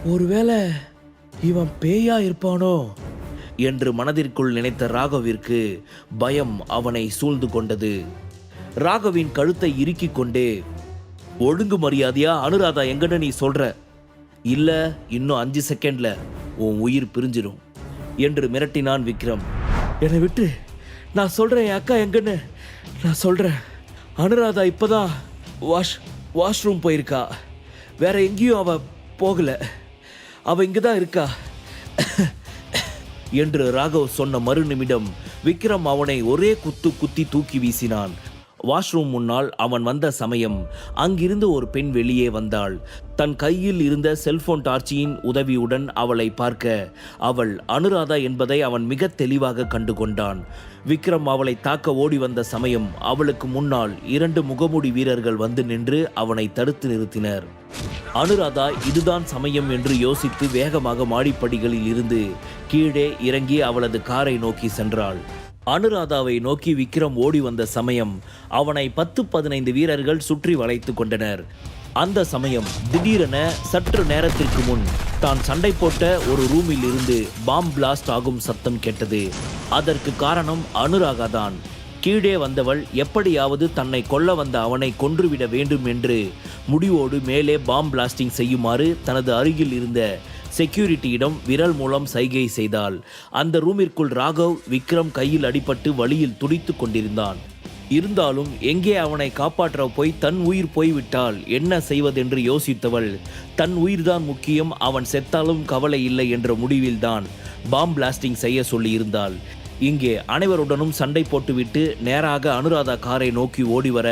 ஒருவேளை இவன் பேயா இருப்பானோ என்று மனதிற்குள் நினைத்த ராகவிற்கு பயம் அவனை சூழ்ந்து கொண்டது. ராகவின் கழுத்தை இறுக்கிக் கொண்டே, ஒழுங்கு மரியாதையா அனுராதா எங்கன்னு நீ சொல்ற, இல்ல இன்னும் 5 செகண்ட்ல உன் உயிர் பிரிஞ்சிடும் என்று மிரட்டினான் விக்ரம். என்னை விட்டு, நான் சொல்றேன் என் அக்கா எங்கன்னு நான் சொல்றேன். அனுராதா இப்பதான் வாஷ்ரூம் போயிருக்கா, வேற எங்கேயும் அவ போகல, அவ இங்கதான் இருக்கா என்று ராகவ் சொன்ன மறு நிமிடம் விக்ரம் அவனை ஒரே குத்தி தூக்கி வீசினான். வாஷ்ரூம் முன்னால் அவன் வந்த சமயம் அங்கிருந்து ஒரு பெண் வெளியே வந்தாள். தன் கையில் இருந்த செல்போன் டார்ச்சியின் உதவியுடன் அவளை பார்க்க அவள் அனுராதா என்பதை அவன் மிக தெளிவாக கண்டு கொண்டான். விக்ரம் அவளை தாக்க ஓடி வந்த சமயம் அவளுக்கு முன்னால் 2 முகமூடி வீரர்கள் வந்து நின்று அவனை தடுத்து நிறுத்தினர். அனுராதா இதுதான் சமயம் என்று யோசித்து வேகமாக மாடிப்படிகளில் இருந்து கீழே இறங்கி அவளது காரை நோக்கி சென்றாள். அனுராதாவை நோக்கி விக்ரம் ஓடி வந்த சமயம் அவனை 10-15 வீரர்கள் சுற்றி வளைத்து கொண்டனர். அந்த சமயம் திடீரென சற்று நேரத்திற்கு முன் தான் சண்டை போட்ட ஒரு ரூமில் இருந்து பாம் பிளாஸ்ட் ஆகும் சத்தம் கேட்டது. அதற்கு காரணம் அனுராகா தான். கீழே வந்தவள் எப்படியாவது தன்னை கொல்ல வந்த அவனை கொன்றுவிட வேண்டும் என்று முடிவோடு மேலே பாம் பிளாஸ்டிங் செய்யுமாறு தனது அருகில் இருந்த செக்யூரிட்டியிடம் விரல் மூலம் சைகை செய்தாள். அந்த ரூமிற்குள் ராகவ் விக்ரம் கையில் அடிபட்டு வலியில் துடித்து கொண்டிருந்தான். இருந்தாலும் எங்கே அவனை காப்பாற்ற போய் தன் உயிர் போய்விட்டால் என்ன செய்வதென்று யோசித்தவள் தன் உயிர்தான் முக்கியம், அவன் செத்தாலும் கவலை இல்லை என்ற முடிவில்தான் பாம் பிளாஸ்டிங் செய்ய சொல்லி இருந்தாள். இங்கே அனைவருடனும் சண்டை போட்டுவிட்டு நேராக அனுராதா காரை நோக்கி ஓடி வர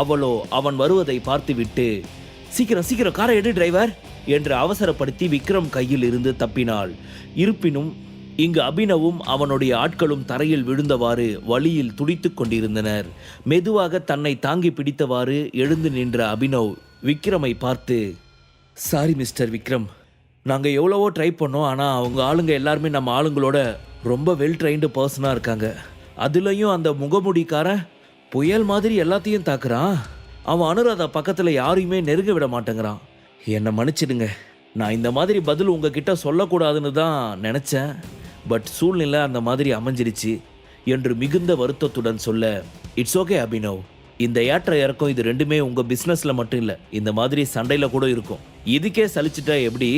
அவளோ அவன் வருவதை பார்த்துவிட்டு, சீக்கிரம் காரை எடு டிரைவர் என்று அவசரப்படுத்தி விக்ரம் கையில் இருந்து தப்பினாள். இருப்பினும் இங்கு அபினவும் அவனுடைய ஆட்களும் தரையில் விழுந்தவாறு வலியில் துடித்துக் கொண்டிருந்தனர். மெதுவாக தன்னை தாங்கி பிடித்தவாறு எழுந்து நின்ற அபினவ் விக்ரமை பார்த்து, சாரி மிஸ்டர் விக்ரம், நாங்கள் எவ்வளவோ ட்ரை பண்ணோம், ஆனால் அவங்க ஆளுங்க எல்லாருமே நம்ம ஆளுங்களோட ரொம்ப வெல் ட்ரைன்டு பர்சனாக இருக்காங்க. அதுலேயும் அந்த முகமுடிக்காரன் புயல் மாதிரி எல்லாத்தையும் தாக்குறான். அவன் அனுராதா பக்கத்தில் யாரையுமே நெருங்க விட மாட்டேங்கிறான். என்னை மன்னிச்சிடுங்க, நான் இந்த மாதிரி பதில் உங்ககிட்ட சொல்லக்கூடாதுன்னு தான் நினச்சேன், பட் சூழ்நிலை அந்த மாதிரி அமைஞ்சிருச்சு என்று மிகுந்த வருத்தத்துடன் சொல்ல, இட்ஸ் ஓகே அபினவ், இந்த ஏற்ற இறக்கம் இது ரெண்டுமே உங்கள் பிஸ்னஸில் மட்டும் இல்லை, இந்த மாதிரி சண்டையில் கூட இருக்கும். இதுக்கே சலிச்சிட்டா எப்படி?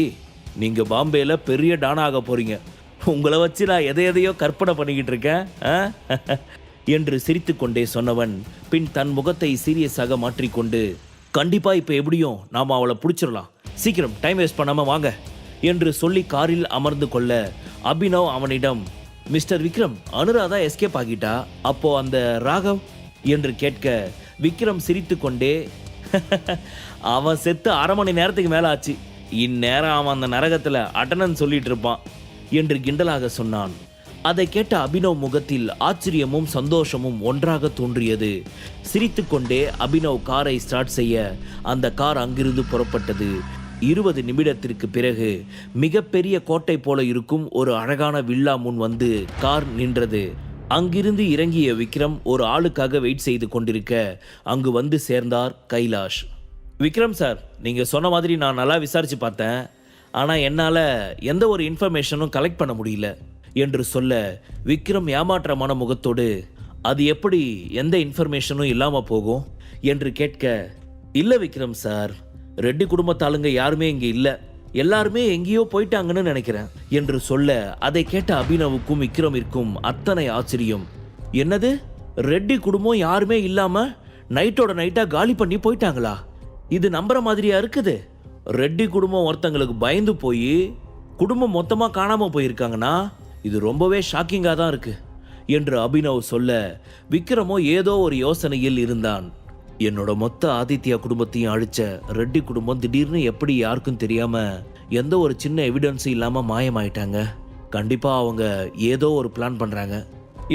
நீங்கள் பாம்பேல பெரிய டானாக போகிறீங்க, உங்களை வச்சு நான் எதையோ கற்பனை பண்ணிக்கிட்டு இருக்கேன் என்று சிரித்து கொண்டே சொன்னவன் பின் தன் முகத்தை சீரியஸாக மாற்றிக்கொண்டு, கண்டிப்பாக இப்போ எப்படியும் நாம் அவளை பிடிச்சிடலாம், சீக்கிரம் டைம் வேஸ்ட் பண்ணாமல் வாங்க என்று சொல்லி காரில் அமர்ந்து கொள்ள அபினவ் அவனிடம், மிஸ்டர் விக்ரம், அனுராதா எஸ்கேப் ஆகிட்டா, அப்போ அந்த ராகவ் என்று கேட்க விக்ரம் சிரித்து கொண்டே, அவன் செத்து 1/2 மணி நேரத்துக்கு மேலே ஆச்சு, இந்நேரம் அவன் அந்த நரகத்தில் அட்டனன்ஸ் சொல்லிட்டு இருப்பான் என்று கிண்டலாக சொன்னான். அதை கேட்ட அபினவ் முகத்தில் ஆச்சரியமும் சந்தோஷமும் ஒன்றாக தோன்றியது. சிரித்து கொண்டே அபினவ் காரை ஸ்டார்ட் செய்ய அந்த கார் அங்கிருந்து புறப்பட்டது. 20 நிமிடத்திற்கு பிறகு மிகப்பெரிய கோட்டை போல இருக்கும் ஒரு அழகான வில்லா முன் வந்து கார் நின்றது. அங்கிருந்து இறங்கிய விக்ரம் ஒரு ஆளுக்காக வெயிட் செய்து கொண்டிருக்க அங்கு வந்து சேர்ந்தார் கைலாஷ். விக்ரம் சார், நீங்கள் சொன்ன மாதிரி நான் நல்லா விசாரித்து பார்த்தேன், ஆனால் என்னால் எந்த ஒரு இன்ஃபர்மேஷனும் கலெக்ட் பண்ண முடியல என்று சொல்ல விக்ரம் ஏமாற்றமான முகத்தோடு, அது எப்படி எந்த இன்ஃபர்மேஷனும் இல்லாமல் போகும் என்று கேட்க, இல்லை விக்ரம் சார், ரெட்டி குடும்பத்தாளுங்க யாருமே இங்கே இல்லை, எல்லாருமே எங்கேயோ போயிட்டாங்கன்னு நினைக்கிறேன் என்று சொல்ல அதை கேட்ட அபினவுக்கும் விக்ரமிற்கும் அத்தனை ஆச்சரியம். என்னது, ரெட்டி குடும்பம் யாருமே இல்லாமல் நைட்டோட நைட்டாக காலி பண்ணி போயிட்டாங்களா? இது நம்புற மாதிரியா இருக்குது? ரெட்டி குடும்பம் ஒருத்தங்களுக்கு பயந்து போய் குடும்பம் மொத்தமாக காணாமல் போயிருக்காங்கன்னா இது ரொம்பவே ஷாக்கிங்காக தான் இருக்கு என்று அபினவ் சொல்ல விக்ரமோ ஏதோ ஒரு யோசனையில் இருந்தான். என்னோட மொத்த ஆதித்யா குடும்பத்தையும் அழிச்ச ரெட்டி குடும்பம் திடீர்னு எப்படி யாருக்கும் தெரியாம எந்த ஒரு சின்ன எவிடன்ஸும் இல்லாமல் மாயமாயிட்டாங்க, கண்டிப்பாக அவங்க ஏதோ ஒரு பிளான் பண்ணுறாங்க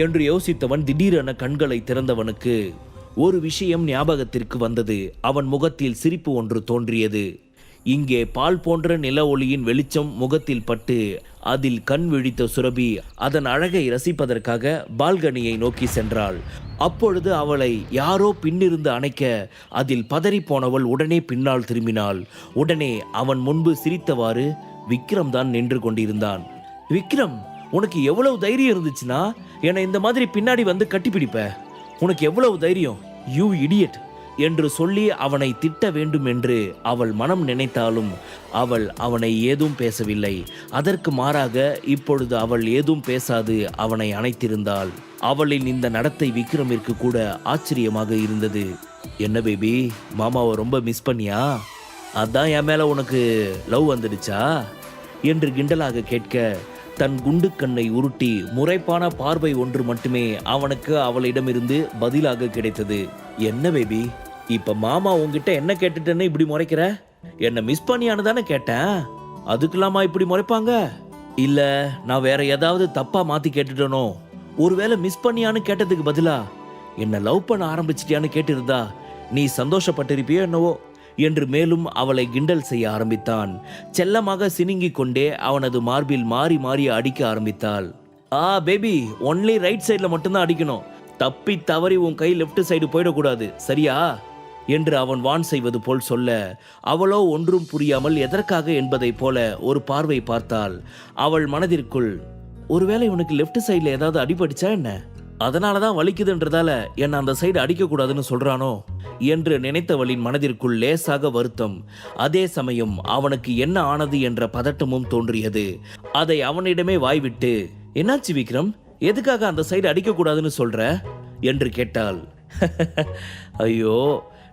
என்று யோசித்தவன் திடீரென கண்களை திறந்தவனுக்கு ஒரு விஷயம் ஞாபகத்திற்கு வந்தது. அவன் முகத்தில் சிரிப்பு ஒன்று தோன்றியது. இங்கே பால் போன்ற நில ஒளியின் வெளிச்சம் முகத்தில் பட்டு அதில் கண் விழித்த சுரபி அதன் அழகை ரசிப்பதற்காக பால்கனியை நோக்கி சென்றாள். அப்பொழுது அவளை யாரோ பின்னிருந்து அணைக்க அதில் பதறி போனவள் உடனே பின்னால் திரும்பினாள். உடனே அவன் முன்பு சிரித்தவாறு விக்ரம் தான் நின்று கொண்டிருந்தான். விக்ரம், உனக்கு எவ்வளவு தைரியம் இருந்துச்சுன்னா என்னை இந்த மாதிரி பின்னாடி வந்து கட்டிப்பிடிப்ப? உனக்கு எவ்வளவு தைரியம், யூ இடியட் என்று சொல்லி அவனை திட்ட வேண்டும் என்று அவள் மனம் நினைத்தாலும் அவள் அவனை ஏதும் பேசவில்லை. அதற்கு மாறாக இப்பொழுது அவள் ஏதும் பேசாது அவனை அணைத்திருந்தாள். அவளின் இந்த நடத்தை விக்ரமிற்கு கூட ஆச்சரியமாக இருந்தது. என்ன பேபி, மாமாவை ரொம்ப மிஸ் பண்ணியா? அதான் என் மேல உனக்கு லவ் வந்துடுச்சா என்று கிண்டலாக கேட்க தன் குண்டு கண்ணை உருட்டி முறைப்பான பார்வை ஒன்று மட்டுமே அவனுக்கு அவளிடமிருந்து பதிலாக கிடைத்தது. என்ன பேபி, இப்ப மாமா உங்ககிட்ட என்ன கேட்டுட்டேன்னு இப்படி முறைக்கிற? என்ன மிஸ் பண்ணியான்னு தானே கேட்டேன், அதுக்கெல்லாமா இப்படி முறைப்பாங்க? இல்ல நான் வேற ஏதாவது தப்பா மாத்தி கேட்டுட்டனோ? ஒருவேளை மிஸ் பண்ணியான்னு கேட்டதுக்கு பதிலா என்ன லவ் பண்ண ஆரம்பிச்சிட்டியான்னு கேட்டிருந்தா நீ சந்தோஷப்பட்டிருப்பியோ என்னவோ என்று மேலும் அவளை கிண்டல் செய்ய ஆரம்பித்தான். செல்லமாக சினுங்கிக் கொண்டே அவனது மார்பில் மாறி மாறி அடிக்க ஆரம்பித்தாள். பேபி, ஒன்லி ரைட் சைடில் மட்டும்தான் அடிக்கணும், தப்பி தவறி உன் கை லெஃப்ட் சைடு போயிடக்கூடாது, சரியா என்று அவன் வான் செய்வது போல் சொல்ல அவளோ ஒன்றும் புரியாமல் எதற்காக என்பதை போல ஒரு பார்வை பார்த்தாள். அவள் மனதிற்குள், ஒருவேளை உனக்கு லெஃப்ட் சைடில் ஏதாவது அடிபடிச்சா என்ன, அதனாலதான் வலிக்குதுன்றதால என்ன அந்த சைடு அடிக்கக்கூடாதுன்னு சொல்றானோ என்று நினைத்தவளின் மனதிற்குள் லேசாக வருத்தம். அதே சமயம் அவனுக்கு என்ன ஆனது என்ற பதட்டமும் தோன்றியது. அதை அவனிடமே வாய்விட்டு, என்னாச்சு விக்ரம், எதுக்காக அந்த சைடு அடிக்கக்கூடாதுன்னு சொல்ற என்று கேட்டாள். ஐயோ,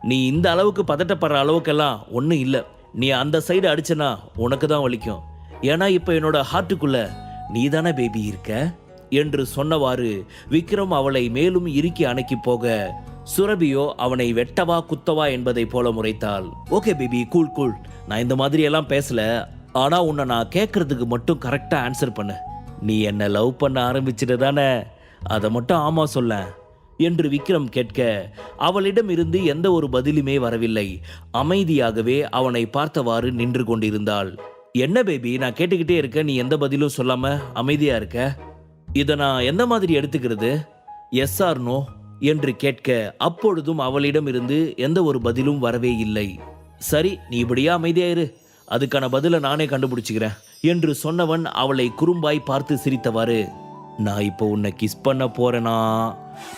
நீ இந்த அளவுக்கு பதட்டப்படுற அளவுக்கெல்லாம் ஒன்றும் இல்லை. நீ அந்த சைடு அடிச்சனா உனக்கு தான் வலிக்கும். ஏன்னா இப்போ என்னோட ஹார்ட்டுக்குள்ள நீ தானே பேபி இருக்க என்று சொன்னவாறு விக்ரம் அவளை மேலும் இறுக்கி அணைக்கி போக சுரபியோ அவனை வெட்டவா குத்தவா என்பதை போல முறைத்தாள். ஓகே பேபி, கூல் கூல், நான் இந்த மாதிரி எல்லாம் பேசல. ஆனா உன்னை நான் கேட்கறதுக்கு மட்டும் கரெக்டா ஆன்சர் பண்ணு. நீ என்ன லவ் பண்ண ஆரம்பிச்சிட்டு தானே, அதை மட்டும் ஆமா சொல்ல என்று விக்ரம் கேட்க அவளிடம் இருந்து எந்த ஒரு பதிலுமே வரவில்லை. அமைதியாகவே அவனை பார்த்தவாறு நின்று கொண்டிருந்தாள். என்ன பேபி, நான் கேட்டுக்கிட்டே இருக்க, நீ எந்த பதிலும் சொல்லாம அமைதியா இருக்க. இதை நான் எந்த மாதிரி எடுத்துக்கிறது? எஸ் ஆர் நோ என்று கேட்க அப்பொழுதும் அவளிடம் இருந்து எந்த ஒரு பதிலும் வரவே இல்லை. சரி, நீ இப்படியா அமைதியாயிரு, அதுக்கான பதிலை நானே கண்டுபிடிச்சுக்கிறேன் என்று சொன்னவன் அவளை குறும்பாய் பார்த்து சிரித்தவாறு, நான் இப்போ உன்னை கிஸ் பண்ண போறேனா?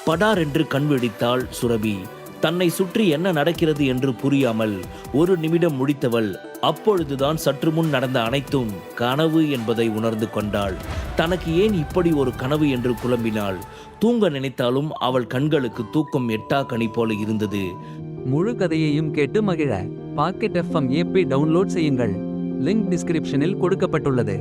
படார் என்று கண் விழித்தாள் சுரபி. தன்னை சுற்றி என்ன நடக்கிறது என்று புரியாமல் ஒரு நிமிடம் முடித்தவள் அப்பொழுதுதான் சற்று முன் நடந்த அனைத்தும் கனவு என்பதை உணர்ந்து கொண்டாள். தனக்கு ஏன் இப்படி ஒரு கனவு என்று குழம்பினாள். தூங்க நினைத்தாலும் அவள் கண்களுக்கு தூக்கம் எட்டா கனி போல இருந்தது. முழு கதையையும் கேட்டு மகிழ பாக்கெட் FM ஆப்பை டவுன்லோட் செய்யுங்கள். லிங்க் டிஸ்கிரிப்ஷனில் கொடுக்கப்பட்டுள்ளது.